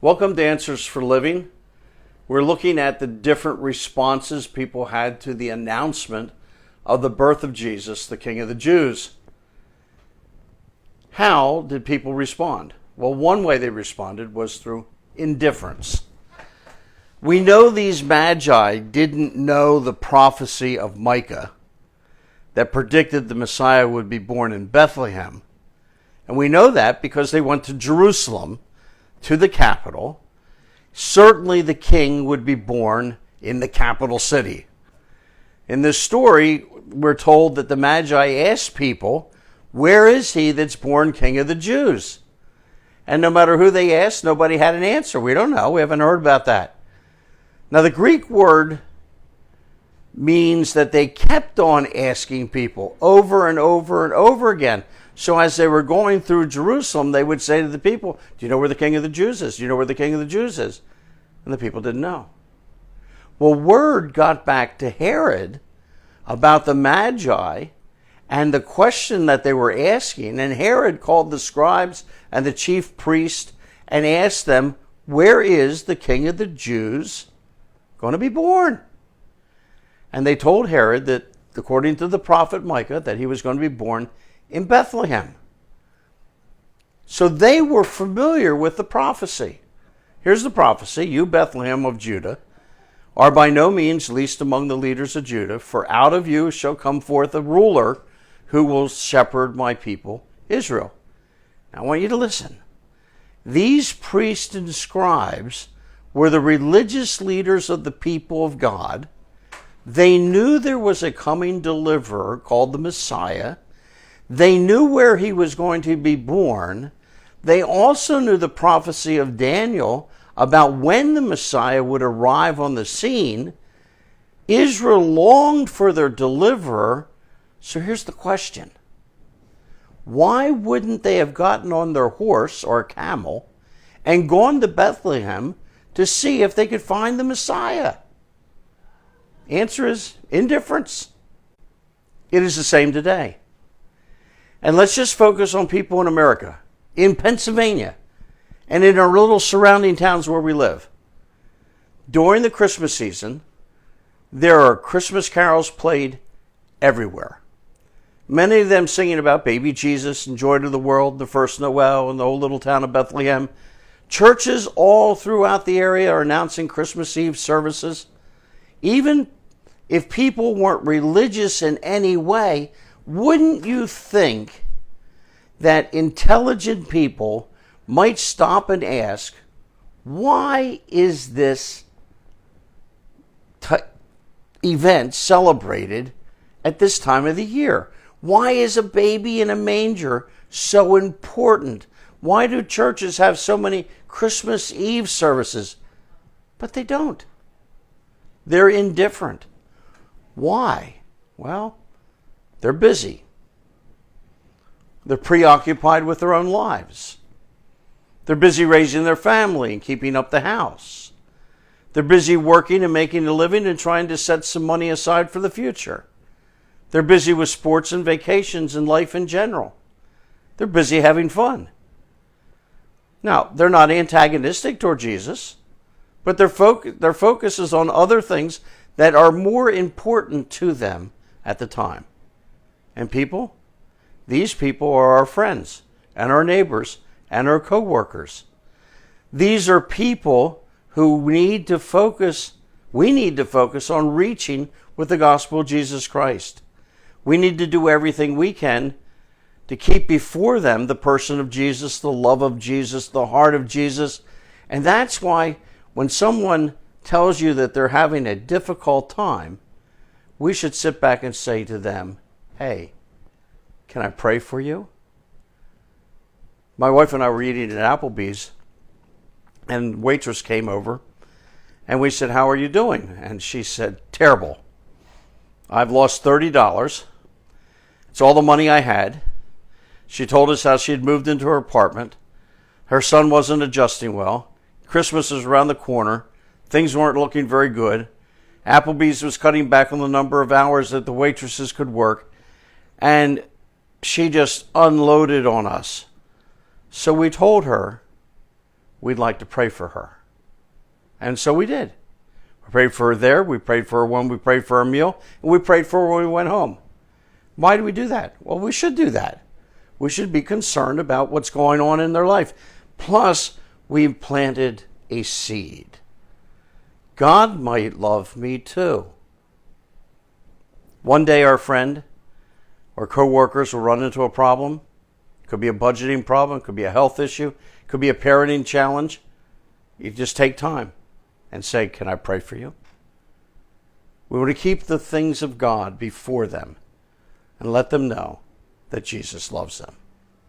Welcome to Answers for Living. We're looking at the different responses people had to the announcement of the birth of Jesus, the King of the Jews. How did people respond? Well, one way they responded was through indifference. We know these magi didn't know the prophecy of Micah that predicted the Messiah would be born in Bethlehem. And we know that because they went to Jerusalem, to the capital. Certainly the king would be born in the capital city. In this story, we're told that the Magi asked people, where is he that's born King of the Jews? And no matter who they asked, nobody had an answer. We don't know. We haven't heard about that. Now, the Greek word means that they kept on asking people over and over and over again. So as they were going through Jerusalem, they would say to the people, do you know where the King of the Jews is? Do you know where the King of the Jews is? And the people didn't know. Well, word got back to Herod about the Magi and the question that they were asking. And Herod called the scribes and the chief priest and asked them, where is the King of the Jews going to be born? And they told Herod that, according to the prophet Micah, that he was going to be born in Bethlehem. So they were familiar with the prophecy. Here's the prophecy. You, Bethlehem of Judah, are by no means least among the leaders of Judah, for out of you shall come forth a ruler who will shepherd my people Israel. Now I want you to listen. These priests and scribes were the religious leaders of the people of God. They knew there was a coming deliverer called the Messiah. They knew where he was going to be born. They also knew the prophecy of Daniel about when the Messiah would arrive on the scene. Israel longed for their deliverer. So here's the question. Why wouldn't they have gotten on their horse or camel and gone to Bethlehem to see if they could find the Messiah? Answer is indifference. It is the same today. And let's just focus on people in America, in Pennsylvania, and in our little surrounding towns where we live. During the Christmas season, there are Christmas carols played everywhere. Many of them singing about baby Jesus and joy to the world, the first Noel in the old little town of Bethlehem. Churches all throughout the area are announcing Christmas Eve services. Even if people weren't religious in any way, wouldn't you think that intelligent people might stop and ask, why is this event celebrated at this time of the year? Why is a baby in a manger so important? Why do churches have so many Christmas Eve services? But they don't. They're indifferent. Why? Well, they're busy. They're preoccupied with their own lives. They're busy raising their family and keeping up the house. They're busy working and making a living and trying to set some money aside for the future. They're busy with sports and vacations and life in general. They're busy having fun. Now, they're not antagonistic toward Jesus, but their focus is on other things that are more important to them at the time. And people? These people are our friends and our neighbors and our co-workers. These are people who we need to focus on reaching with the gospel of Jesus Christ. We need to do everything we can to keep before them the person of Jesus, the love of Jesus, the heart of Jesus. And that's why when someone tells you that they're having a difficult time, we should sit back and say to them, hey, can I pray for you? My wife and I were eating at Applebee's, and the waitress came over, and we said, how are you doing? And she said, terrible. I've lost $30. It's all the money I had. She told us how she had moved into her apartment. Her son wasn't adjusting well. Christmas is around the corner. Things weren't looking very good. Applebee's was cutting back on the number of hours that the waitresses could work. And she just unloaded on us. So we told her, we'd like to pray for her. And so we did. We prayed for her there. We prayed for her when we prayed for her meal. And we prayed for her when we went home. Why do we do that? Well, we should do that. We should be concerned about what's going on in their life. Plus, we planted a seed. God might love me too. One day our friend or co-workers will run into a problem. It could be a budgeting problem. It could be a health issue. It could be a parenting challenge. You just take time and say, can I pray for you? We want to keep the things of God before them and let them know that Jesus loves them.